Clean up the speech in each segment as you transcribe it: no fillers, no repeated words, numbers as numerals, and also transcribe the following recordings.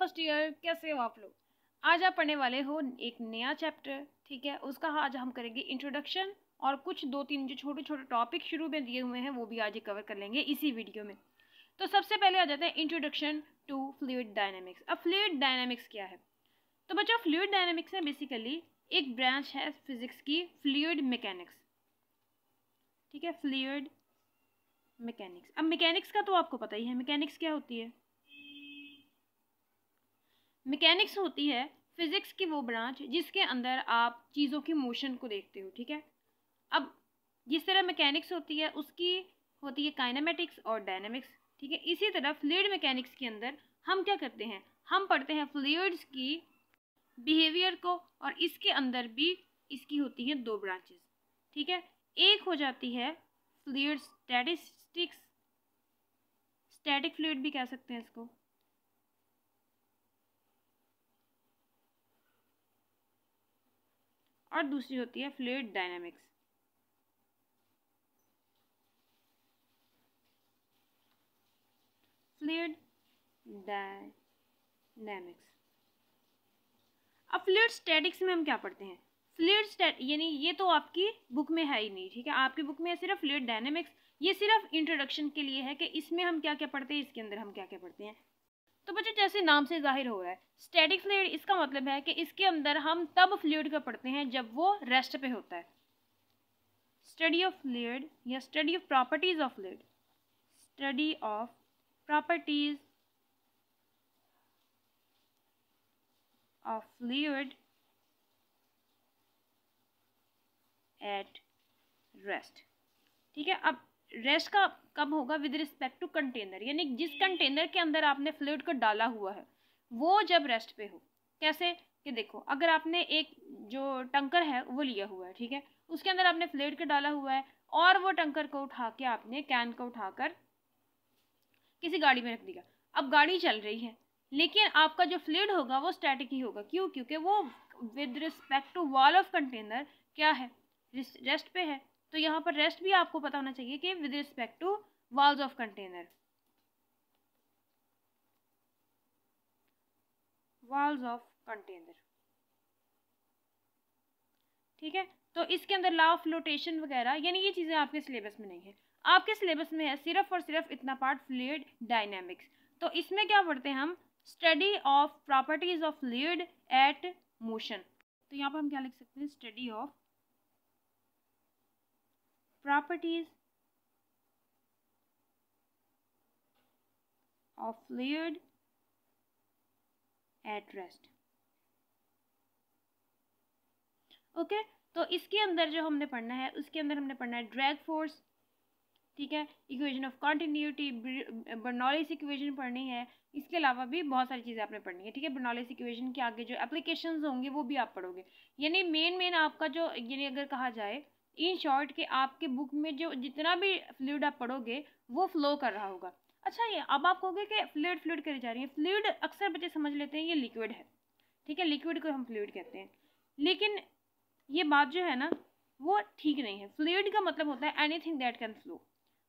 First year, कैसे हो आप लोग। आज आप पढ़ने वाले हो एक नया चैप्टर, ठीक है। उसका आज हम करेंगे इंट्रोडक्शन और कुछ 2-3 जो छोटे छोटे टॉपिक शुरू में दिए हुए हैं वो भी आज ही कवर कर लेंगे इसी वीडियो में। तो सबसे पहले आ जाते हैं इंट्रोडक्शन टू फ्लूइड डायनेमिक्स। अब फ्लूइड डायनेमिक्स क्या है? तो बच्चों फ्लूइड डायनेमिक्स में बेसिकली एक ब्रांच है फिजिक्स की, फ्लूइड मैकेनिक्स, ठीक है। Fluid mechanics. अब मैकेनिक्स का तो आपको पता ही है, मैकेनिक्स क्या होती है। मैकेनिक्स होती है फिजिक्स की वो ब्रांच जिसके अंदर आप चीज़ों की मोशन को देखते हो, ठीक है। अब जिस तरह मैकेनिक्स होती है उसकी होती है काइनेमेटिक्स और डायनेमिक्स, ठीक है। इसी तरह फ्लूइड मैकेनिक्स के अंदर हम क्या करते हैं, हम पढ़ते हैं फ्लूइड्स की बिहेवियर को, और इसके अंदर भी इसकी होती है दो ब्रांचेस, ठीक है। एक हो जाती है फ्लूइड स्टैटिस्टिक्स, स्टैटिक फ्लूइड भी कह सकते हैं इसको, और दूसरी होती है फ्लूइड डायनामिक्स। Fluid dynamics. अब फ्लूइड स्टैटिक्स में हम क्या पढ़ते हैं, फ्लूइड यानी ये तो आपकी बुक में है ही नहीं, ठीक है। आपकी बुक में है सिर्फ फ्लूइड डायनामिक्स, ये सिर्फ इंट्रोडक्शन के लिए है कि इसमें हम क्या क्या पढ़ते हैं, इसके अंदर हम क्या क्या पढ़ते हैं। तो बच्चों जैसे नाम से जाहिर हो रहा है स्टैटिक फ्लूइड, इसका मतलब है कि इसके अंदर हम तब फ्लूइड का पढ़ते हैं जब वो रेस्ट पे होता है। स्टडी ऑफ फ्लूइड या study of properties of fluid, study of properties of fluid at rest, ठीक है। अब रेस्ट का कब होगा, विद रिस्पेक्ट टू कंटेनर, यानी जिस कंटेनर के अंदर आपने फ्लूइड को डाला हुआ है वो जब रेस्ट पे हो। कैसे कि देखो, अगर आपने एक जो टंकर है वो लिया हुआ है, ठीक है, उसके अंदर आपने फ्लूइड को डाला हुआ है और वो टंकर को उठा के आपने कैन को उठाकर किसी गाड़ी में रख दिया। अब गाड़ी चल रही है लेकिन आपका जो फ्लूइड होगा वो स्टैटिक ही होगा। क्यों? क्योंकि वो with respect to wall of container क्या है, रेस्ट पे है। तो यहाँ पर रेस्ट भी आपको पता होना चाहिए कि with respect to walls of container, walls of container, ठीक है। तो इसके अंदर लॉ ऑफ फ्लोटेशन वगैरह, यानी ये चीज़ें आपके सिलेबस में नहीं है। आपके सिलेबस में है सिर्फ और सिर्फ इतना पार्ट, फ्लूइड डायनेमिक्स। तो इसमें क्या पढ़ते हैं हम, study of properties of fluid at motion. तो यहाँ पर हम क्या लिख सकते हैं, study of properties of fluid at rest. Okay, तो इसके अंदर जो हमने पढ़ना है उसके अंदर हमने पढ़ना है ड्रैग फोर्स, ठीक है, equation of continuity, Bernoulli's equation पढ़नी है। इसके अलावा भी बहुत सारी चीज़ें आपने पढ़नी है, ठीक है। बर्नौलीज इक्वेशन के आगे जो एप्लीकेशंस होंगे वो भी आप पढ़ोगे। यानी मेन आपका जो, यानी अगर कहा जाए इन शॉर्ट कि आपके बुक में जो जितना भी फ्लूइड आप पढ़ोगे वो फ्लो कर रहा होगा। अच्छा, ये अब आप कहोगे कि फ्लूइड करी जा रही है। फ्लूइड अक्सर बच्चे समझ लेते हैं ये लिक्विड है, ठीक है, लिक्विड को हम फ्लूइड कहते हैं, लेकिन ये बात जो है ना वो ठीक नहीं है। फ्लूइड का मतलब होता है एनीथिंग दैट कैन फ्लो,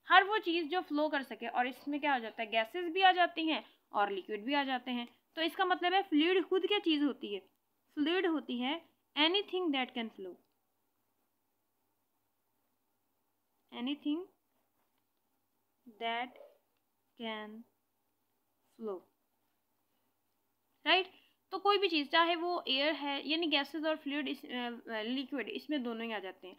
हर वो चीज़ जो फ्लो कर सके। और इसमें क्या हो जाता है, गैसेस भी आ जाती हैं और लिक्विड भी आ जाते हैं। तो इसका मतलब है फ्लूइड खुद क्या चीज़ होती है, फ्लूइड होती है anything that can flow, anything that can flow, right. तो कोई भी चीज़, चाहे वो एयर है, यानी गैसेस और फ्लूइड, लिक्विड, इसमें दोनों ही आ जाते हैं।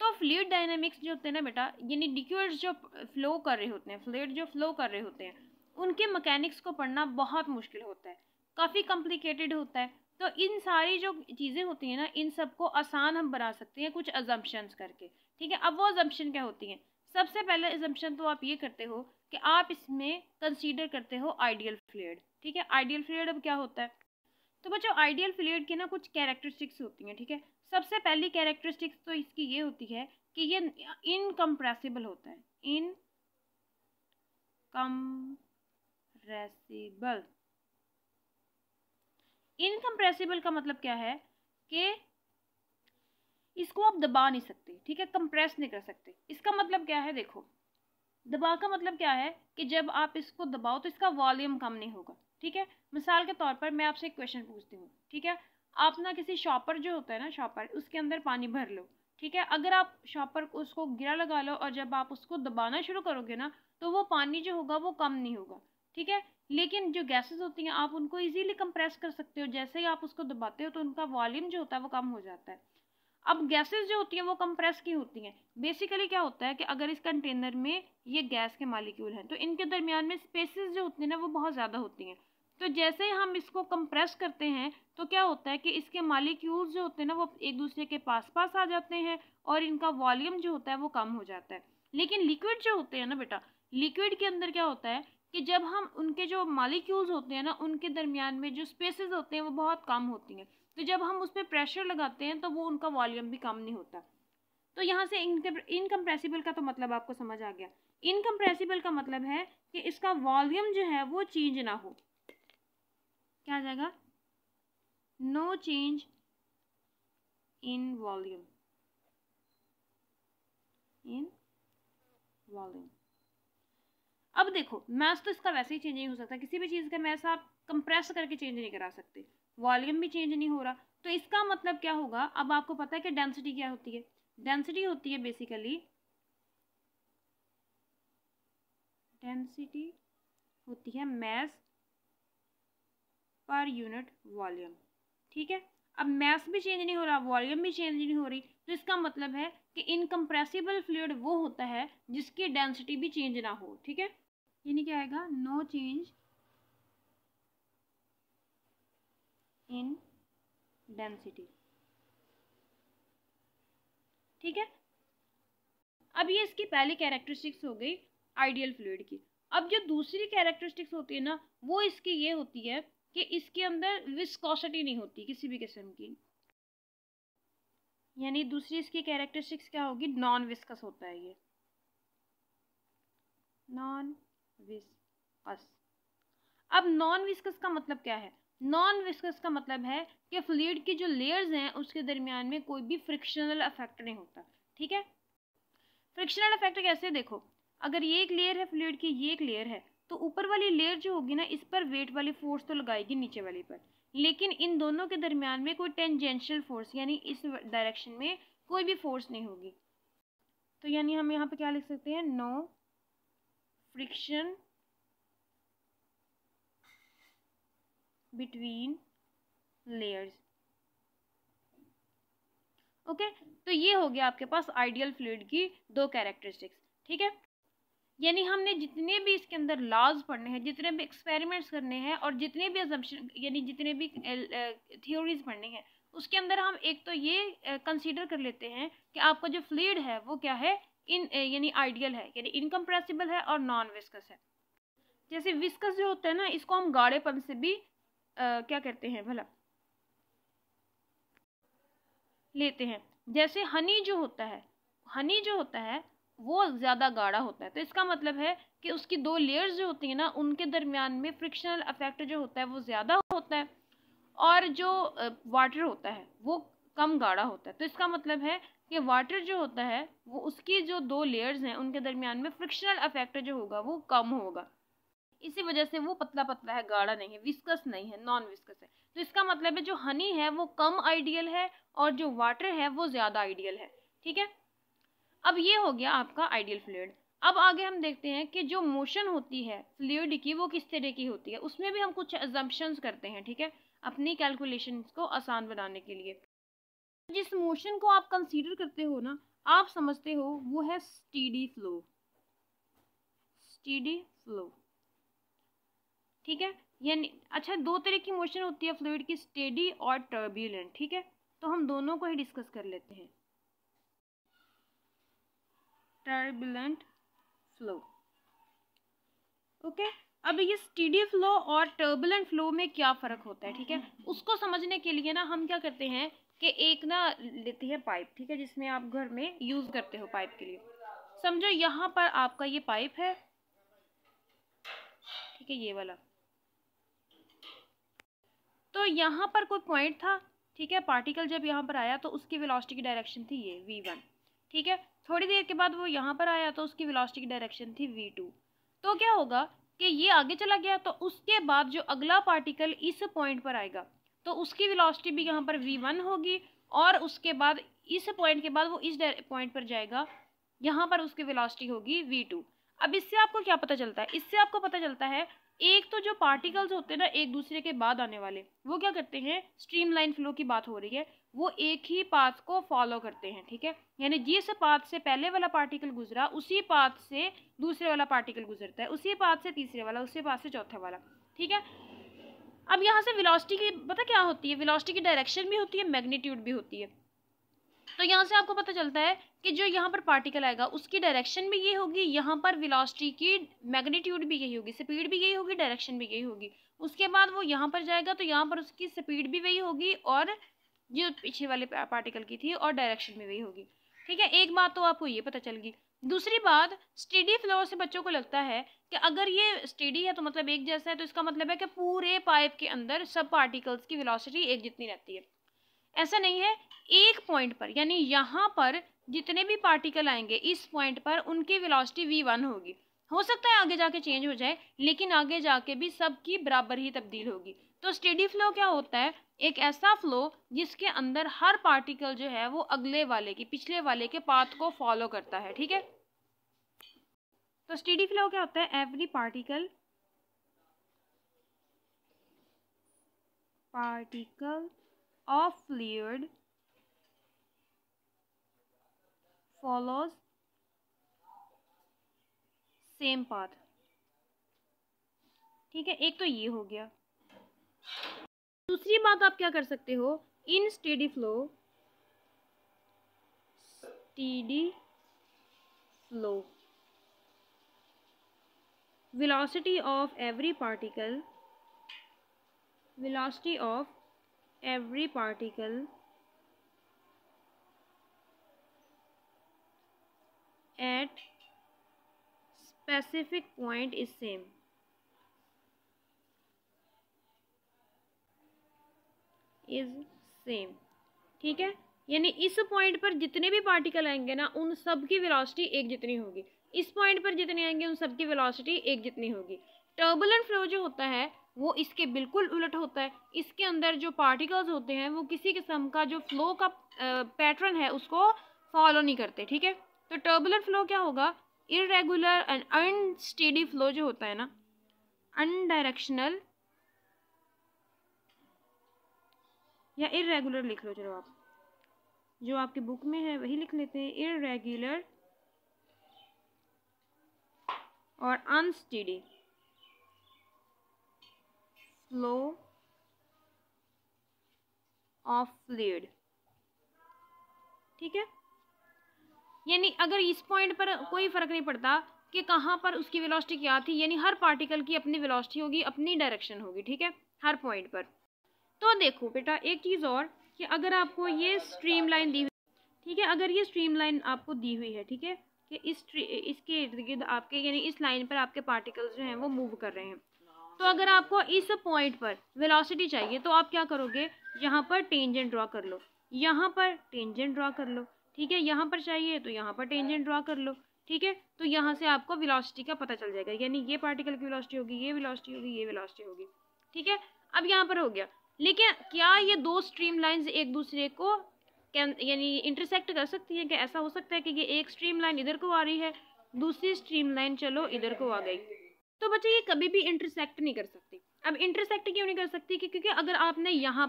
तो फ्लूइड डायनामिक्स जो होते हैं ना बेटा, यानी लिक्विड्स जो फ्लो कर रहे होते हैं, फ्लूइड जो फ्लो कर रहे होते हैं, उनके मैकेनिक्स को पढ़ना बहुत मुश्किल होता है, काफ़ी कॉम्प्लिकेटेड होता है। तो इन सारी जो चीज़ें होती हैं ना, इन सबको आसान हम बना सकते हैं कुछ अजम्पशंस करके, ठीक है। अब वो अजम्पशन क्या होती हैं, सबसे पहले अजम्पशन तो आप ये करते हो कि आप इसमें कंसीडर करते हो आइडियल फ्लूइड, ठीक है। आइडियल फ्लूइड अब क्या होता है, तो बच्चों आइडियल फ्लूइड की ना कुछ कैरेक्टरिस्टिक्स होती हैं, ठीक है। सबसे पहली कैरेक्टरिस्टिक्स तो इसकी ये होती है कि ये इनकम्प्रेसिबल होता है, इनकम्प्रेसिबल। इनकम्प्रेसिबल का मतलब क्या है कि इसको आप दबा नहीं सकते, ठीक है, कंप्रेस नहीं कर सकते। इसका मतलब क्या है, देखो दबाव का मतलब क्या है कि जब आप इसको दबाओ तो इसका वॉल्यूम कम नहीं होगा, ठीक है। मिसाल के तौर पर मैं आपसे एक क्वेश्चन पूछती हूँ, ठीक है। आप ना किसी शॉपर जो होता है ना, शॉपर, उसके अंदर पानी भर लो, ठीक है। अगर आप शॉपर को उसको गिरा लगा लो और जब आप उसको दबाना शुरू करोगे ना, तो वो पानी जो होगा वो कम नहीं होगा, ठीक है। लेकिन जो गैसेस होती हैं आप उनको इजीली कंप्रेस कर सकते हो, जैसे ही आप उसको दबाते हो तो उनका वॉल्यूम जो होता है वो कम हो जाता है। अब गैसेस जो होती हैं वो कंप्रेस की होती हैं। बेसिकली क्या होता है कि अगर इस कंटेनर में ये गैस के मॉलिक्यूल हैं तो इनके दरमियान में स्पेसेस जो होती हैं ना वो बहुत ज़्यादा होती हैं। तो जैसे ही हम इसको कंप्रेस करते हैं तो क्या होता है कि इसके मॉलिक्यूल्स जो होते हैं ना वो एक दूसरे के पास पास आ जाते हैं और इनका वॉल्यूम जो होता है वो कम हो जाता है। लेकिन लिक्विड जो होते हैं ना बेटा, लिक्विड के अंदर क्या होता है कि जब हम उनके जो मॉलिक्यूल्स होते हैं ना उनके दरमियान में जो स्पेसेस होते हैं वो बहुत कम होती हैं। तो जब हम उस पर प्रेशर लगाते हैं तो वो उनका वॉल्यूम भी कम नहीं होता। तो यहाँ से इनकम्प्रेसिबल का तो मतलब आपको समझ आ गया। इनकम्प्रेसिबल का मतलब है कि इसका वॉल्यूम जो है वो चेंज ना हो। क्या आ जाएगा? No change in volume, in volume. अब देखो मैथ तो इसका वैसे ही चेंज नहीं हो सकता, किसी भी चीज़ का मैथ आप कंप्रेस करके चेंज नहीं करा सकते, वॉल्यूम भी चेंज नहीं हो रहा। तो इसका मतलब क्या होगा, अब आपको पता है कि डेंसिटी क्या होती है। डेंसिटी होती है बेसिकली, डेंसिटी होती है मास पर यूनिट वॉल्यूम, ठीक है। अब मास भी चेंज नहीं हो रहा, वॉल्यूम भी चेंज नहीं हो रही, तो इसका मतलब है कि इनकम्प्रेसिबल फ्लूइड वो होता है जिसकी डेंसिटी भी चेंज ना हो, ठीक है। यानी क्या आएगा? नो चेंज इन डेंसिटी, ठीक है। अब ये इसकी पहली कैरेक्टरिस्टिक्स हो गई आइडियल फ्लूइड की। अब जो दूसरी कैरेक्टरिस्टिक्स होती है ना वो इसकी ये होती है कि इसके अंदर विस्कोसिटी नहीं होती किसी भी किस्म की। यानी दूसरी इसकी कैरेक्टरिस्टिक्स क्या होगी? नॉन विस्कस होता है ये, नॉन विस्कस। अब नॉन विस्कस का मतलब क्या है? नॉन विस्कस का मतलब है कि फ्लूइड की जो लेयर्स हैं उसके दरमियान में कोई भी फ्रिक्शनल इफेक्ट नहीं होता, ठीक है। फ्रिक्शनल इफेक्ट कैसे? देखो, अगर ये एक लेयर है फ्लूइड की, ये एक लेयर है, तो ऊपर वाली लेयर जो होगी ना इस पर वेट वाली फोर्स तो लगाएगी नीचे वाली पर, लेकिन इन दोनों के दरमियान में कोई टेंजेंशियल फोर्स यानी इस डायरेक्शन में कोई भी फोर्स नहीं होगी। तो यानी हम यहाँ पे क्या लिख सकते हैं? No friction between layers. Okay, तो ये हो गया आपके पास आइडियल फ्लूइड की दो कैरेक्टरिस्टिक्स, ठीक है। यानी हमने जितने भी इसके अंदर लॉज पढ़ने हैं, जितने भी एक्सपेरिमेंट्स करने हैं और जितने भी अजम्पशन यानी जितने भी थ्योरीज पढ़नी है उसके अंदर हम एक तो ये कंसीडर कर लेते हैं कि आपका जो फ्लूइड है वो क्या है? यानी आइडियल है, यानी इनकम्प्रेसिबल है और नॉन विस्कस है। जैसे विस्कस जो होता है ना इसको हम गाढ़ेपन से भी क्या करते हैं भला, लेते हैं। जैसे हनी जो होता है, हनी जो होता है वो ज़्यादा गाढ़ा होता है, तो इसका मतलब है कि उसकी दो लेयर्स जो होती हैं ना उनके दरमियान में फ्रिक्शनल इफेक्ट जो होता है वो ज़्यादा होता है, और जो वाटर होता है वो कम गाढ़ा होता है। तो इसका मतलब है कि वाटर जो होता है वो उसकी जो दो लेयर्स हैं उनके दरमियान में फ्रिक्शनल इफेक्ट जो होगा वो कम होगा, इसी वजह से वो पतला पतला है, गाढ़ा नहीं है, विस्कस नहीं है, नॉन विस्कस है। तो इसका मतलब है जो हनी है वो कम आइडियल है और जो वाटर है वो ज़्यादा आइडियल है, ठीक है। अब ये हो गया आपका आइडियल फ्लूइड। अब आगे हम देखते हैं कि जो मोशन होती है फ्लूइड की वो किस तरह की होती है, उसमें भी हम कुछ अजम्पशंस करते हैं, ठीक है, अपनी कैलकुलेशंस को आसान बनाने के लिए। जिस मोशन को आप कंसीडर करते हो ना, आप समझते हो वो है स्टीडी फ्लो, स्टीडी फ्लो, ठीक है। यानी अच्छा, दो तरह की मोशन होती है फ्लूइड की, स्टेडी और टर्बुलेंट, ठीक है। तो हम दोनों को ही डिस्कस कर लेते हैं। Turbulent flow, okay. अब ये स्टेडी फ्लो और टर्बुलेंट फ्लो में क्या फ़र्क होता है, ठीक है, उसको समझने के लिए ना हम क्या करते हैं कि एक ना लेते हैं पाइप, ठीक है, जिसमें आप घर में यूज़ करते हो पाइप के लिए। समझो यहाँ पर आपका ये पाइप है, ठीक है, ये वाला। तो यहाँ पर कोई पॉइंट था, ठीक है, पार्टिकल जब यहाँ पर आया तो उसकी वेलोसिटी की डायरेक्शन थी ये v1, ठीक है। थोड़ी देर के बाद वो यहाँ पर आया तो उसकी वेलोसिटी की डायरेक्शन थी v2। तो क्या होगा कि ये आगे चला गया, तो उसके बाद जो अगला पार्टिकल इस पॉइंट पर आएगा तो उसकी वेलोसिटी भी यहाँ पर v1 होगी, और उसके बाद इस पॉइंट के बाद वो इस पॉइंट पर जाएगा, यहाँ पर उसकी वेलोसिटी होगी v2। अब इससे आपको क्या पता चलता है? इससे आपको पता चलता है एक तो जो पार्टिकल्स होते हैं ना एक दूसरे के बाद आने वाले, वो क्या करते हैं, स्ट्रीमलाइन फ्लो की बात हो रही है, वो एक ही पाथ को फॉलो करते हैं, ठीक है। यानी जिस पाथ से पहले वाला पार्टिकल गुजरा उसी पाथ से दूसरे वाला पार्टिकल गुजरता है, उसी पाथ से तीसरे वाला, उसी पाथ से चौथा वाला, ठीक है। अब यहाँ से वेलोसिटी की पता क्या होती है, वेलोसिटी की डायरेक्शन भी होती है, मैग्नीट्यूड भी होती है। तो यहाँ से आपको पता चलता है कि जो यहाँ पर पार्टिकल आएगा उसकी डायरेक्शन भी ये होगी, यहाँ पर वेलोसिटी की मैग्नीट्यूड भी यही होगी, स्पीड भी यही होगी, डायरेक्शन भी यही होगी। उसके बाद वो यहाँ पर जाएगा तो यहाँ पर उसकी स्पीड भी वही होगी और जो पीछे वाले पार्टिकल की थी और डायरेक्शन भी वही होगी, ठीक है। एक बात तो आपको ये पता चल गई। दूसरी बात, स्टेडी फ्लो से बच्चों को लगता है कि अगर ये स्टेडी है तो मतलब एक जैसा है, तो इसका मतलब है कि पूरे पाइप के अंदर सब पार्टिकल्स की वेलोसिटी एक जितनी रहती है। ऐसा नहीं है, एक पॉइंट पर यानी यहाँ पर जितने भी पार्टिकल आएंगे इस पॉइंट पर उनकी वेलोसिटी v1 होगी। हो सकता है आगे जाके चेंज हो जाए, लेकिन आगे जाके भी सबकी बराबर ही तब्दील होगी। तो स्टेडी फ्लो क्या होता है, एक ऐसा फ्लो जिसके अंदर हर पार्टिकल जो है वो अगले वाले की पिछले वाले के पाथ को फॉलो करता है, ठीक है। तो स्टेडी फ्लो क्या होता है, every particle of fluid follows same path, ठीक है। एक तो ये हो गया। दूसरी बात आप क्या कर सकते हो, in steady flow velocity of every particle at specific point is same, ठीक है। यानी इस पॉइंट पर जितने भी पार्टिकल आएंगे ना उन सब की वेलोसिटी एक जितनी होगी, इस पॉइंट पर जितने आएंगे उन सब की वेलोसिटी एक जितनी होगी। टर्बुलेंट फ्लो जो होता है वो इसके बिल्कुल उलट होता है। इसके अंदर जो पार्टिकल्स होते हैं वो किसी किस्म का जो फ्लो का पैटर्न है उसको फॉलो नहीं करते, ठीक है। तो टर्बुलेंट फ्लो क्या होगा, इररेगुलर एंड अनस्टेडी फ्लो जो होता है ना, अनडायरेक्शनल या इररेगुलर लिख लो, चलो आप जो आपकी बुक में है वही लिख लेते हैं, इररेगुलर और अनस्टेडी फ्लो ऑफ फ्लूइड, ठीक है। यानी अगर इस पॉइंट पर कोई फर्क नहीं पड़ता कि कहाँ पर उसकी वेलोसिटी क्या थी, यानी हर पार्टिकल की अपनी वेलोसिटी होगी, अपनी डायरेक्शन होगी, ठीक है, हर पॉइंट पर। तो देखो बेटा एक चीज़ और कि अगर आपको ये स्ट्रीमलाइन दी हुई, ठीक है, अगर ये स्ट्रीमलाइन आपको दी हुई है, ठीक है, कि इसके इर्द गिर्द आपके यानी इस लाइन पर आपके पार्टिकल्स जो हैं वो मूव कर रहे हैं, तो अगर आपको इस पॉइंट पर वेलोसिटी चाहिए तो आप क्या करोगे, यहाँ पर टेंजेंट ड्रॉ कर लो, यहाँ पर टेंजेंट ड्रॉ कर लो, ठीक है। यहाँ पर चाहिए तो यहाँ पर टेंजेंट ड्रॉ कर लो, ठीक है। तो यहाँ से आपको वेलोसिटी का पता चल जाएगा, यानी ये पार्टिकल की वेलोसिटी होगी, ये वेलोसिटी होगी, ये वेलोसिटी होगी, ठीक है। अब यहाँ पर हो गया, लेकिन क्या ये दो स्ट्रीम लाइन्स एक दूसरे को यानी इंटरसेक्ट कर सकती है? कि ऐसा हो सकता है कि ये एक स्ट्रीम लाइन इधर को आ रही है, दूसरी स्ट्रीम लाइन चलो इधर को आ गई, तो बच्चे ये कभी भी इंटरसेक्ट नहीं कर सकती। अब इंटरसेक्ट क्यों नहीं कर सकती? क्योंकि अगर आपने यहाँ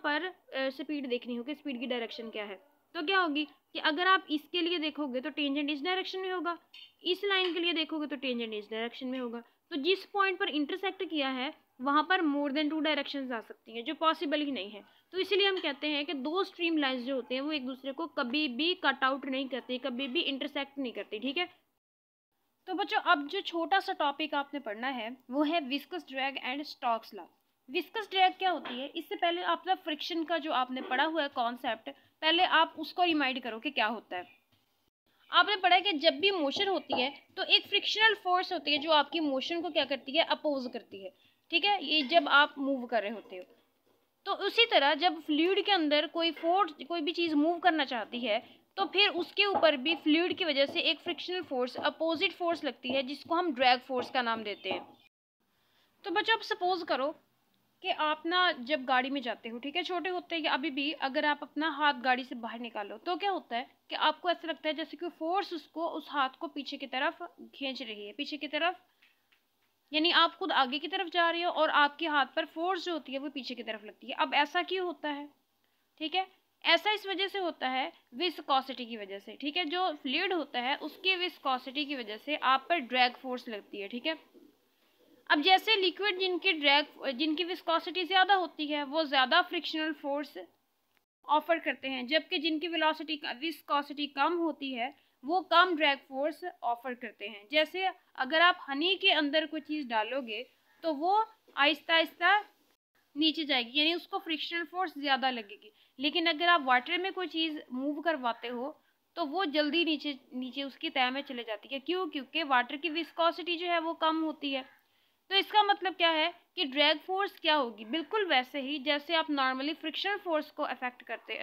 पर स्पीड देखनी हो कि स्पीड की डायरेक्शन क्या है, तो क्या होगी कि अगर आप इसके लिए देखोगे तो टेंजेंट इस डायरेक्शन में होगा, इस लाइन के लिए देखोगे तो टेंजेंट इस डायरेक्शन में होगा। तो जिस पॉइंट पर इंटरसेक्ट किया है वहाँ पर मोर देन 2 डायरेक्शंस आ सकती हैं, जो पॉसिबल ही नहीं है। तो इसीलिए हम कहते हैं कि दो स्ट्रीम लाइन्स जो होते हैं वो एक दूसरे को कभी भी कट आउट नहीं करती, कभी भी इंटरसेक्ट नहीं करती, ठीक है। तो बच्चों अब जो छोटा सा टॉपिक आपने पढ़ना है वो है viscous drag and Stokes law. Viscous drag क्या होती है, इससे पहले आपका फ्रिक्शन का जो आपने पढ़ा हुआ है कॉन्सेप्ट, पहले आप उसको रिमाइंड करो कि क्या होता है। आपने पढ़ा है कि जब भी मोशन होती है तो एक फ्रिक्शनल फोर्स होती है जो आपकी मोशन को क्या करती है, अपोज करती है, ठीक है, ये जब आप मूव कर रहे होते हो। तो उसी तरह जब फ्लूइड के अंदर कोई फोर्स, कोई भी चीज़ मूव करना चाहती है तो फिर उसके ऊपर भी फ्लूइड की वजह से एक फ्रिक्शनल फोर्स, अपोजिट फोर्स लगती है, जिसको हम ड्रैग फोर्स का नाम देते हैं। तो बच्चों अब सपोज करो कि आप ना जब गाड़ी में जाते हो, ठीक है, छोटे होते हैं अभी भी, अगर आप अपना हाथ गाड़ी से बाहर निकालो तो क्या होता है कि आपको ऐसा लगता है जैसे कि फोर्स उसको, उस हाथ को पीछे की तरफ खींच रही है, पीछे की तरफ, यानी आप खुद आगे की तरफ जा रही हो और आपके हाथ पर फोर्स जो होती है वो पीछे की तरफ लगती है। अब ऐसा क्यों होता है? ठीक है, ऐसा इस वजह से होता है विस्कोसिटी की वजह से। ठीक है, जो फ्लूइड होता है उसकी विस्कोसिटी की वजह से आप पर ड्रैग फोर्स लगती है। ठीक है, अब जैसे लिक्विड जिनकी विस्कोसिटी ज़्यादा होती है वो ज़्यादा फ्रिक्शनल फोर्स ऑफर करते हैं, जबकि जिनकी विस्कोसिटी कम होती है वो कम ड्रैग फोर्स ऑफर करते हैं। जैसे अगर आप हनी के अंदर कोई चीज़ डालोगे तो वो आहिस्ता आहिस्ता नीचे जाएगी, यानी उसको फ्रिक्शनल फोर्स ज़्यादा लगेगी। लेकिन अगर आप वाटर में कोई चीज़ मूव करवाते हो तो वो जल्दी नीचे नीचे उसकी तह में चले जाती है। क्यों? क्योंकि वाटर की विस्कोसिटी जो है वो कम होती है। तो इसका मतलब क्या है कि ड्रैग फोर्स क्या होगी? बिल्कुल वैसे ही जैसे आप नॉर्मली फ्रिक्शनल फोर्स को अफेक्ट करते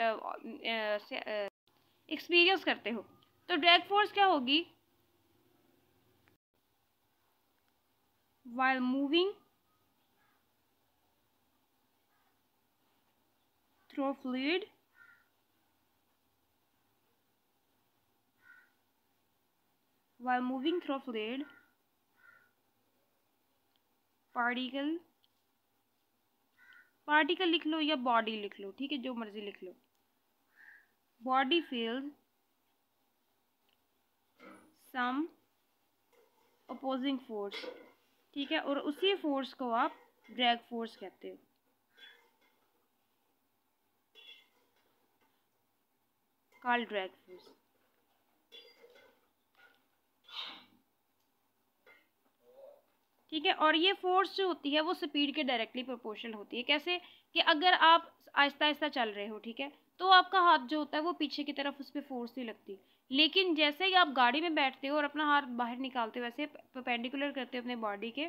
एक्सपीरियंस करते हो, तो ड्रैग फोर्स क्या होगी? while moving through fluid, particle लिख लो या बॉडी लिख लो, ठीक है, जो मर्जी लिख लो। Body feels some opposing force, ठीक है, और उसी फोर्स को आप ड्रैग फोर्स कहते हो। Called drag force. ठीक है, और ये फोर्स जो होती है वो स्पीड के डायरेक्टली प्रोपोर्शनल होती है। कैसे? कि अगर आप आहिस्ता आहिस्ता चल रहे हो, ठीक है, तो आपका हाथ जो होता है वो पीछे की तरफ, उस पर फोर्स नहीं लगती। लेकिन जैसे ही आप गाड़ी में बैठते हो और अपना हाथ बाहर निकालते हो, वैसे परपेंडिकुलर करते हो अपने बॉडी के,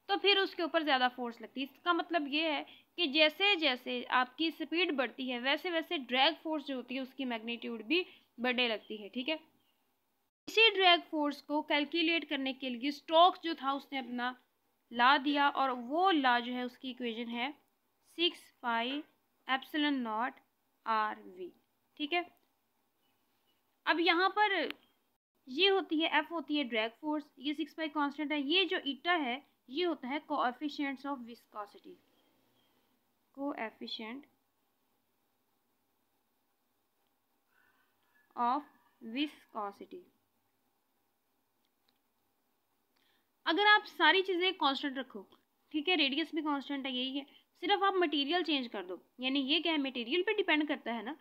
तो फिर उसके ऊपर ज़्यादा फोर्स लगती है। इसका मतलब ये है कि जैसे जैसे आपकी स्पीड बढ़ती है वैसे वैसे ड्रैग फोर्स जो होती है उसकी मैग्नीट्यूड भी बढ़ने लगती है। ठीक है, इसी ड्रैग फोर्स को कैलकुलेट करने के लिए स्टोक्स जो था उसने अपना ला दिया, और वो ला जो है उसकी इक्वेशन है 6πε0 RV। ठीक है, अब यहाँ पर ये होती है, F होती है ड्रैग फोर्स, ये 6π कांस्टेंट है, ये जो ईटा है ये होता है coefficients of viscosity, coefficient of viscosity. अगर आप सारी चीज़ें कांस्टेंट रखो, ठीक है, रेडियस भी कांस्टेंट है, यही है, सिर्फ आप मटेरियल चेंज कर दो, यानी ये क्या है, मटेरियल पे डिपेंड करता है ना।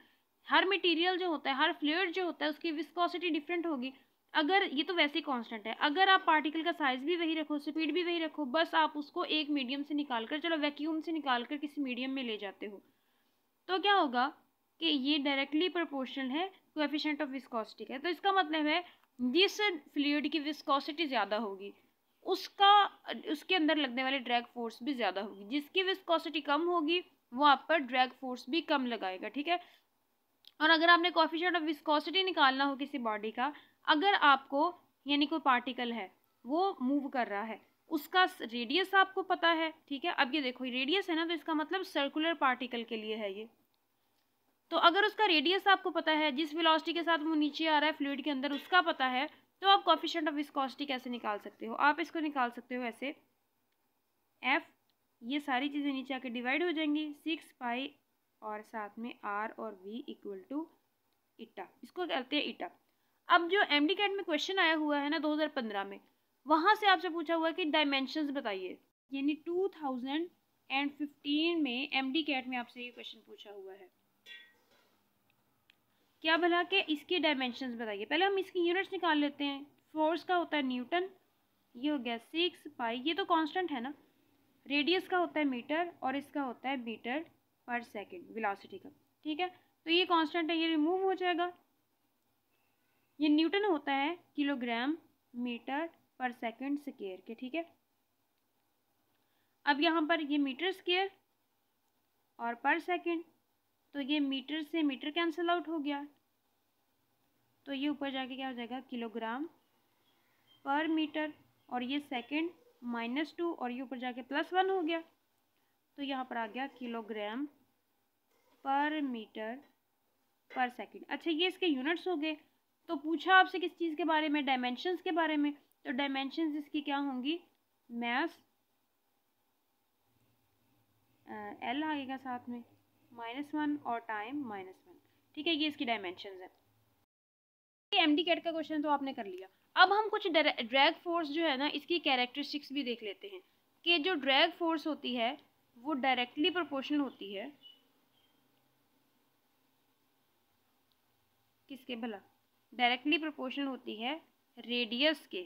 हर मटेरियल जो होता है, हर फ्लूइड जो होता है उसकी विस्कोसिटी डिफरेंट होगी। अगर ये तो वैसे ही कांस्टेंट है, अगर आप पार्टिकल का साइज भी वही रखो, स्पीड भी वही रखो, बस आप उसको एक मीडियम से निकाल कर, चलो वैक्यूम से निकाल कर किसी मीडियम में ले जाते हो, तो क्या होगा कि ये डायरेक्टली प्रोपोर्शनल है कोएफिशिएंट ऑफ विस्कोसिटी का। तो इसका मतलब है जिस फ्लूइड की विस्कोसिटी ज़्यादा होगी उसके अंदर लगने वाले ड्रैग फोर्स भी ज़्यादा होगी। जिसकी विस्कोसिटी कम होगी वो आप पर ड्रैग फोर्स भी कम लगाएगा। ठीक है, और अगर आपने कोएफिशिएंट ऑफ विस्कोसिटी निकालना हो किसी बॉडी का, अगर आपको, यानी कोई पार्टिकल है वो मूव कर रहा है, उसका रेडियस आपको पता है, ठीक है, अब ये देखो रेडियस है ना, तो इसका मतलब सर्कुलर पार्टिकल के लिए है ये। तो अगर उसका रेडियस आपको पता है, जिस वेलोसिटी के साथ वो नीचे आ रहा है फ्लूइड के अंदर उसका पता है, तो आप कोएफिशिएंट ऑफ विस्कोसिटी कैसे निकाल सकते हो? आप इसको निकाल सकते हो ऐसे, F, ये सारी चीज़ें नीचे आके डिवाइड हो जाएंगी, 6π और साथ में R और V इक्वल टू ईटा, इसको कहते हैं ईटा। अब जो एमडी कैट में क्वेश्चन आया हुआ है ना 2015 में, वहाँ से आपसे पूछा हुआ है कि डायमेंशंस बताइए, यानी 2015 में एमडी कैट में आपसे ये क्वेश्चन पूछा हुआ है, क्या भला के इसके डायमेंशंस बताइए। पहले हम इसकी यूनिट्स निकाल लेते हैं। फोर्स का होता है न्यूटन, ये हो गया 6π, ये तो कांस्टेंट है ना। रेडियस का होता है मीटर और इसका होता है मीटर पर सेकंड वेलोसिटी का। ठीक है, तो ये कांस्टेंट है, ये रिमूव हो जाएगा। ये न्यूटन होता है किलोग्राम मीटर पर सेकंड स्क्वायर के। ठीक है, अब यहाँ पर ये मीटर स्क्वायर और पर सेकंड, तो ये मीटर से मीटर कैंसिल आउट हो गया, तो ये ऊपर जाके क्या हो जाएगा किलोग्राम पर मीटर, और ये सेकंड -2 और ये ऊपर जाके +1 हो गया, तो यहाँ पर आ गया किलोग्राम पर मीटर पर सेकंड। अच्छा ये इसके यूनिट्स हो गए। तो पूछा आपसे किस चीज़ के बारे में, डायमेंशंस के बारे में, तो डायमेंशंस इसकी क्या होंगी, मास L आएगा साथ में -1 और टाइम -1, ठीक है, ये इसकी डायमेंशंस है। एमडी कैट का क्वेश्चन तो आपने कर लिया। अब हम कुछ ड्रैग फोर्स जो है ना इसकी कैरेक्टरिस्टिक्स भी देख लेते हैं कि जो ड्रैग फोर्स होती है वो डायरेक्टली प्रोपोर्शनल होती है किसके, भला डायरेक्टली प्रोपोर्शनल होती है रेडियस के,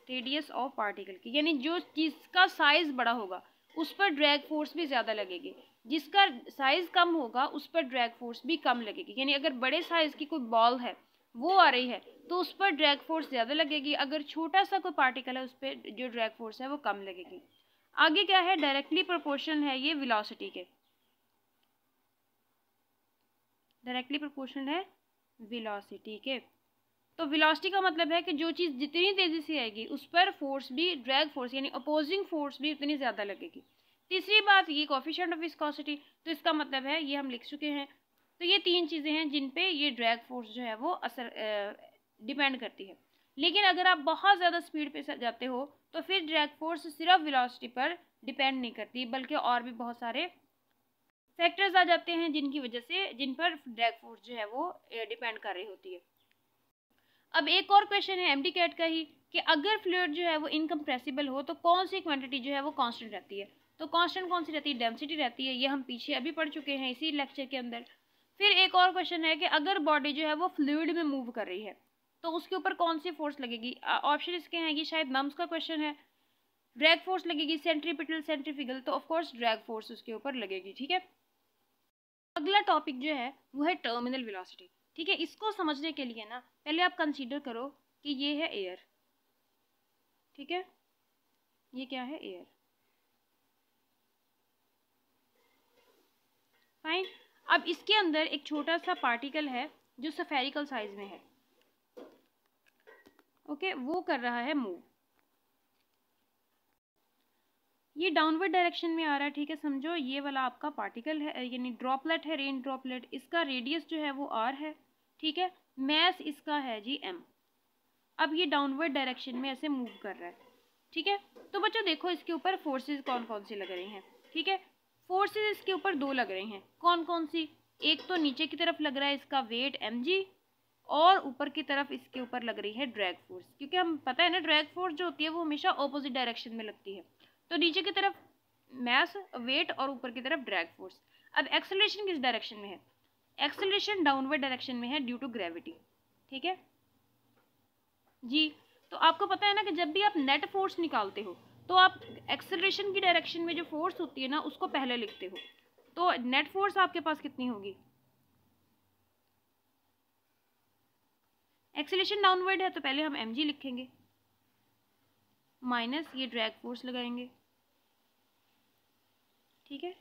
रेडियस ऑफ पार्टिकल की, यानी जो जिसका साइज बड़ा होगा उस पर ड्रैग फोर्स भी ज़्यादा लगेगी, जिसका साइज कम होगा उस पर ड्रैग फोर्स भी कम लगेगी। यानी अगर बड़े साइज की कोई बॉल है वो आ रही है तो उस पर ड्रैग फोर्स ज़्यादा लगेगी, अगर छोटा सा कोई पार्टिकल है उस पर जो ड्रैग फोर्स है वो कम लगेगी। आगे क्या है, डायरेक्टली प्रोपोर्शनल है ये वेलोसिटी के, डायरेक्टली प्रोपोर्शनल है वेलोसिटी के। तो वेलोसिटी का मतलब है कि जो चीज़ जितनी तेज़ी से आएगी उस पर फोर्स भी, ड्रैग फोर्स यानी अपोजिंग फोर्स भी उतनी ज़्यादा लगेगी। तीसरी बात ये कोएफिशिएंट ऑफ विस्कोसिटी, तो इसका मतलब है ये हम लिख चुके हैं। तो ये 3 चीज़ें हैं जिन पे ये ड्रैग फोर्स जो है वो असर डिपेंड करती है। लेकिन अगर आप बहुत ज़्यादा स्पीड पे जाते हो तो फिर ड्रैग फोर्स सिर्फ वेलोसिटी पर डिपेंड नहीं करती, बल्कि और भी बहुत सारे फैक्टर्स आ जाते हैं जिनकी वजह से, जिन पर ड्रैग फोर्स जो है वो डिपेंड कर रही होती है। अब एक और क्वेश्चन है एमडी कैट का ही कि अगर फ्लूइड जो है वो इनकम्प्रेसिबल हो तो कौन सी क्वांटिटी जो है वो कांस्टेंट रहती है। तो कांस्टेंट कौन सी रहती है, डेंसिटी रहती है, ये हम पीछे अभी पढ़ चुके हैं इसी लेक्चर के अंदर। फिर एक और क्वेश्चन है कि अगर बॉडी जो है वो फ्लूइड में मूव कर रही है तो उसके ऊपर कौन सी फोर्स लगेगी। ऑप्शन इसके हैं, ये शायद नम्स का क्वेश्चन है, ड्रैग फोर्स लगेगी, सेंट्रीपिटल, सेंट्रीफ्यूगल, तो ऑफकोर्स ड्रैग फोर्स उसके ऊपर लगेगी, ठीक है। अगला टॉपिक जो है वो है टर्मिनल वेलोसिटी, ठीक है। इसको समझने के लिए ना पहले आप कंसीडर करो कि ये है एयर, ठीक है, ये क्या है, एयर, फाइन। अब इसके अंदर एक छोटा सा पार्टिकल है जो स्फेरिकल साइज में है, ओके, वो कर रहा है मूव, ये डाउनवर्ड डायरेक्शन में आ रहा है, ठीक है। समझो ये वाला आपका पार्टिकल है, यानी ड्रॉपलेट है, रेन ड्रॉपलेट, इसका रेडियस जो है वो r है, ठीक है, मैस इसका है जी m। अब ये डाउनवर्ड डायरेक्शन में ऐसे मूव कर रहा है, ठीक है। तो बच्चों देखो इसके ऊपर फोर्सेस कौन कौन सी लग रही हैं, ठीक है। फोर्सेस इसके ऊपर 2 लग रही हैं, कौन कौन सी, एक तो नीचे की तरफ लग रहा है इसका वेट mg, और ऊपर की तरफ इसके ऊपर लग रही है ड्रैग फोर्स, क्योंकि हम पता है ना ड्रैग फोर्स जो होती है वो हमेशा ऑपोजिट डायरेक्शन में लगती है। तो नीचे की तरफ मैस, वेट, और ऊपर की तरफ ड्रैग फोर्स। अब एक्सेलरेशन किस डायरेक्शन में है, एक्सेलरेशन डाउनवर्ड डायरेक्शन में है ड्यू टू ग्रेविटी, ठीक है जी। तो आपको पता है ना कि जब भी आप नेट फोर्स निकालते हो तो आप एक्सेलरेशन की डायरेक्शन में जो फोर्स होती है ना उसको पहले लिखते हो। तो नेट फोर्स आपके पास कितनी होगी, एक्सेलरेशन डाउनवर्ड है तो पहले हम mg लिखेंगे, माइनस ये ड्रैग फोर्स लगाएंगे, ठीक है।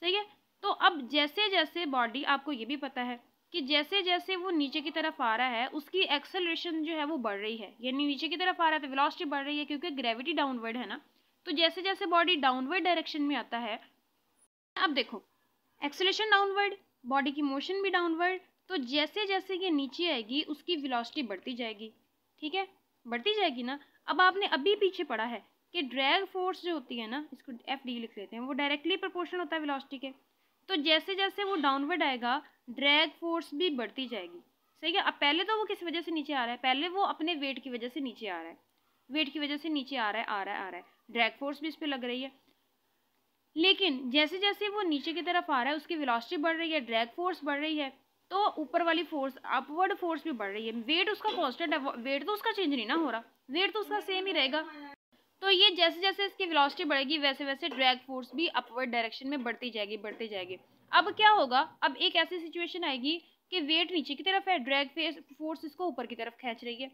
सही है। तो अब जैसे जैसे बॉडी, आपको ये भी पता है कि जैसे जैसे वो नीचे की तरफ आ रहा है उसकी एक्सेलरेशन जो है वो बढ़ रही है, यानी नीचे की तरफ आ रहा है तो वेलोसिटी बढ़ रही है क्योंकि ग्रेविटी डाउनवर्ड है ना। तो जैसे जैसे बॉडी डाउनवर्ड डायरेक्शन में आता है, अब देखो एक्सेलरेशन डाउनवर्ड, बॉडी की मोशन भी डाउनवर्ड, तो जैसे जैसे ये नीचे आएगी उसकी वेलोसिटी बढ़ती जाएगी, ठीक है, बढ़ती जाएगी ना। अब आपने अभी पीछे पढ़ा है कि ड्रैग फोर्स जो होती है ना, इसको एफ डी लिख लेते हैं, वो डायरेक्टली प्रोपोर्शनल होता है वेलोसिटी के। तो जैसे जैसे वो डाउनवर्ड आएगा ड्रैग फोर्स भी बढ़ती जाएगी, सही है। अब पहले तो वो किस वजह से नीचे आ रहा है, पहले वो अपने वेट की वजह से नीचे आ रहा है, वेट की वजह से नीचे आ रहा है, आ रहा है, आ रहा है, ड्रैग फोर्स भी इस पर लग रही है। लेकिन जैसे जैसे वो नीचे की तरफ आ रहा है उसकी वेलोसिटी बढ़ रही है, ड्रैग फोर्स बढ़ रही है, तो ऊपर वाली फोर्स, अपवर्ड फोर्स भी बढ़ रही है। वेट उसका कांस्टेंट है, वेट तो उसका चेंज नहीं ना हो रहा, वेट तो उसका सेम ही रहेगा। तो ये जैसे जैसे इसकी वेलोसिटी बढ़ेगी वैसे वैसे ड्रैग फोर्स भी अपवर्ड डायरेक्शन में बढ़ती जाएगी, बढ़ती जाएगी। अब क्या होगा, अब एक ऐसी सिचुएशन आएगी कि वेट नीचे की तरफ है, ड्रैग फोर्स इसको ऊपर की तरफ खींच रही है,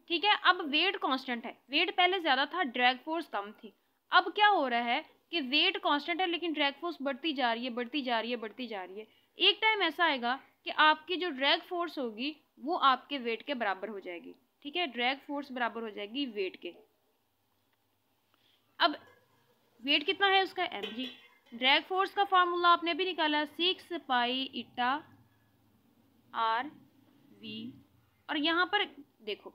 ठीक है। अब वेट कांस्टेंट है, वेट पहले ज़्यादा था, ड्रैग फोर्स कम थी। अब क्या हो रहा है कि वेट कांस्टेंट है लेकिन ड्रैग फोर्स बढ़ती जा रही है, बढ़ती जा रही है, बढ़ती जा रही है। एक टाइम ऐसा आएगा कि आपकी जो ड्रैग फोर्स होगी वो आपके वेट के बराबर हो जाएगी, ठीक है, ड्रैग फोर्स बराबर हो जाएगी वेट के। अब वेट कितना है उसका, mg। ड्रैग फोर्स का फार्मूला आपने भी निकाला 6 पाई ईटा आर वी। और यहाँ पर देखो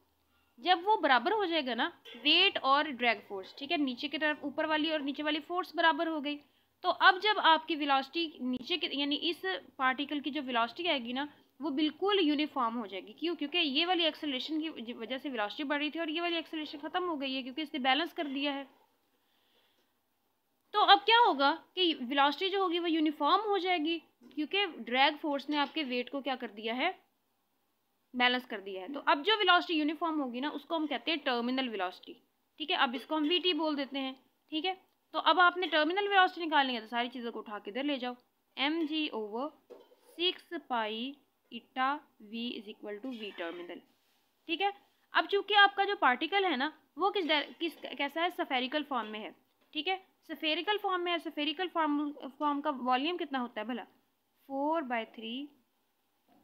जब वो बराबर हो जाएगा ना वेट और ड्रैग फोर्स, ठीक है, नीचे की तरफ ऊपर वाली और नीचे वाली फोर्स बराबर हो गई, तो अब जब आपकी वेलोसिटी नीचे की यानी इस पार्टिकल की जो वेलोसिटी आएगी ना वो बिल्कुल यूनिफॉर्म हो जाएगी। क्यों? क्योंकि ये वाली एक्सेलरेशन की वजह से वेलोसिटी बढ़ रही थी और ये वाली एक्सेलरेशन खत्म हो गई है क्योंकि इसने बैलेंस कर दिया है। तो अब क्या होगा कि वेलोसिटी जो होगी वो यूनिफॉर्म हो जाएगी क्योंकि ड्रैग फोर्स ने आपके वेट को क्या कर दिया है, बैलेंस कर दिया है। तो अब जो वेलोसिटी यूनिफॉर्म होगी ना उसको हम कहते हैं टर्मिनल वेलोसिटी, ठीक है। अब इसको हम वीटी बोल देते हैं, ठीक है। तो अब आपने टर्मिनल वेलोसिटी निकालनी है तो सारी चीज़ों को उठा के इधर ले जाओ, mg/6 pi eta v is equal to V terminal, ठीक है। अब चूंकि आपका जो पार्टिकल है ना वो किस कैसा है, स्फेरिकल फॉर्म में है, ठीक है, स्फेरिकल फॉर्म में है। स्फेरिकल फॉर्म का वॉल्यूम कितना होता है भला, 4/3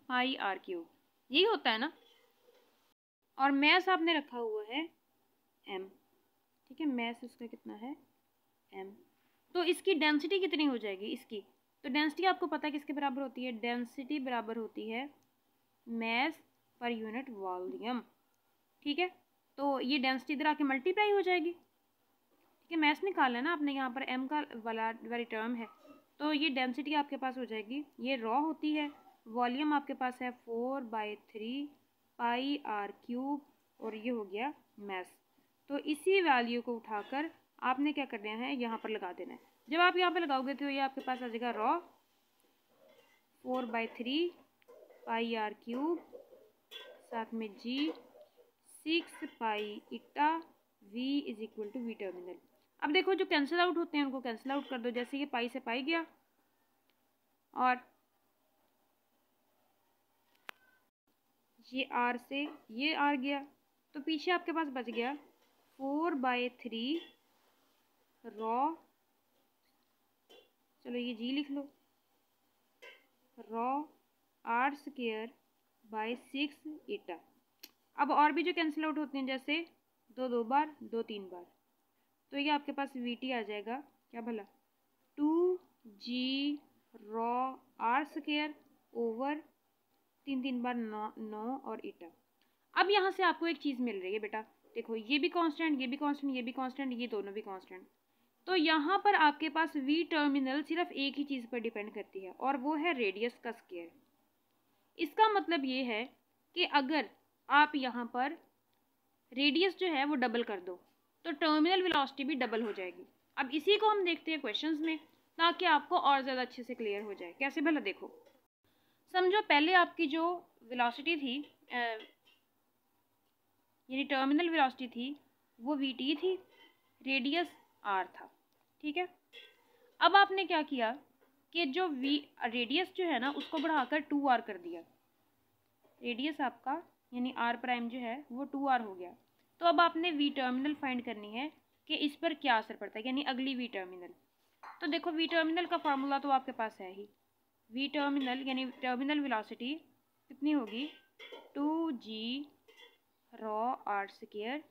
पाई आर क्यूब, यही होता है ना। और मैस आपने रखा हुआ है m, ठीक है, मैस इसका कितना है m। तो इसकी डेंसिटी कितनी हो जाएगी इसकी, तो डेंसिटी आपको पता है किसके बराबर होती है, डेंसिटी बराबर होती है मैस पर यूनिट वॉल्यूम, ठीक है। तो ये डेंसिटी इधर आके मल्टीप्लाई हो जाएगी, ठीक है। मैस निकालना है ना आपने, यहाँ पर m का वाली टर्म है तो ये डेंसिटी आपके पास हो जाएगी, ये रॉ होती है, वॉल्यूम आपके पास है 4/3 पाई आर क्यूब और ये हो गया मैस। तो इसी वैल्यू को उठाकर आपने क्या करना है, यहाँ पर लगा देना है। जब आप यहाँ पर लगाओगे तो ये आपके पास आ जाएगा रॉ 4/3 पाई आर क्यूब साथ में g 6 pi eta v is equal to V terminal. अब देखो जो कैंसिल आउट होते हैं उनको कैंसिल आउट कर दो, जैसे ये पाई से पाई गया और ये आर से ये आर गया, तो पीछे आपके पास बच गया 4/3 रॉ, चलो ये जी लिख लो, रॉ आर स्क्वायर बाय 6 ईटा। अब और भी जो कैंसिल आउट होते हैं जैसे 2 बार 2 3 बार, तो ये आपके पास वीटी आ जाएगा क्या भला 2g rho R square over 3 बार 9 और ईटा। अब यहाँ से आपको एक चीज़ मिल रही है बेटा, देखो ये भी कांस्टेंट, ये भी कांस्टेंट, ये भी कांस्टेंट, ये दोनों भी कांस्टेंट। तो यहाँ पर आपके पास वी टर्मिनल सिर्फ एक ही चीज़ पर डिपेंड करती है और वो है रेडियस का स्क्वायर। इसका मतलब ये है कि अगर आप यहाँ पर रेडियस जो है वो डबल कर दो तो टर्मिनल वेलोसिटी भी डबल हो जाएगी। अब इसी को हम देखते हैं क्वेश्चंस में ताकि आपको और ज़्यादा अच्छे से क्लियर हो जाए। कैसे भला, देखो समझो पहले आपकी जो वेलोसिटी थी यानी टर्मिनल वेलोसिटी थी वो वी थी, रेडियस आर था, ठीक है। अब आपने क्या किया कि जो रेडियस जो है ना उसको बढ़ाकर 2r कर दिया, रेडियस आपका यानी r प्राइम जो है वो 2r हो गया। तो अब आपने वी टर्मिनल फाइंड करनी है कि इस पर क्या असर पड़ता है, यानी अगली वी टर्मिनल। तो देखो वी टर्मिनल का फार्मूला तो आपके पास है ही, वी टर्मिनल यानी टर्मिनल वेलोसिटी कितनी होगी 2g rho R square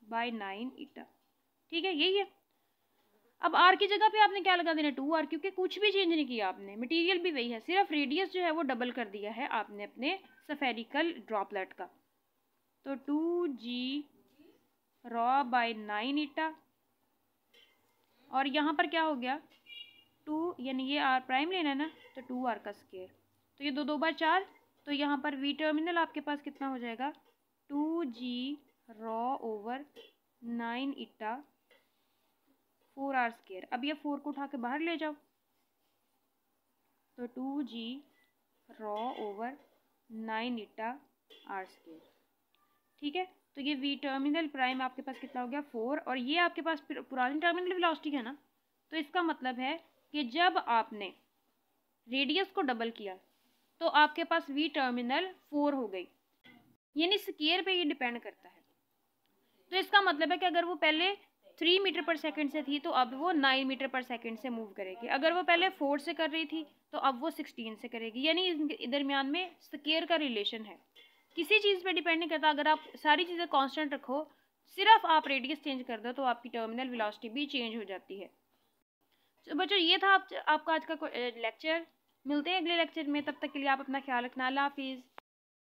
by 9 eta, ठीक है, यही है। अब आर की जगह पे आपने क्या लगा देना 2r, क्योंकि कुछ भी चेंज नहीं किया आपने, मटेरियल भी वही है, सिर्फ रेडियस जो है वो डबल कर दिया है आपने अपने स्फेरिकल ड्रॉपलेट का। तो 2g रॉ बाय 9 ईटा और यहाँ पर क्या हो गया 2 यानी ये r प्राइम लेना है ना तो 2r का स्क्वायर, तो ये 2 बार 4, तो यहाँ पर वी टर्मिनल आपके पास कितना हो जाएगा 2g रॉ ओवर 9 ईटा 4r स्क्वायर। अब ये 4 को उठा के बाहर ले जाओ तो 2g रॉ ओवर 9 ईटा r स्क्वायर, ठीक है। तो ये वी टर्मिनल प्राइम आपके पास कितना हो गया 4 और ये आपके पास पुरानी टर्मिनल वेलोसिटी है ना, तो इसका मतलब है कि जब आपने रेडियस को डबल किया तो आपके पास वी टर्मिनल 4 हो गई, यानी स्क्वायर पे ये डिपेंड करता है। तो इसका मतलब है कि अगर वो पहले 3 मीटर पर सेकंड से थी तो अब वो 9 मीटर पर सेकंड से मूव करेगी। अगर वो पहले 4 से कर रही थी तो अब वो 16 से करेगी। यानी इनके दरमियान में स्केयर का रिलेशन है, किसी चीज़ पे डिपेंड नहीं करता। अगर आप सारी चीज़ें कांस्टेंट रखो, सिर्फ आप रेडियस चेंज कर दो तो आपकी टर्मिनल वेलोसिटी भी चेंज हो जाती है। तो बच्चों ये था आपका आज का लेक्चर। मिलते हैं अगले लेक्चर में, तब तक के लिए आप अपना ख्याल रखना। अल्लाह हाफिज़।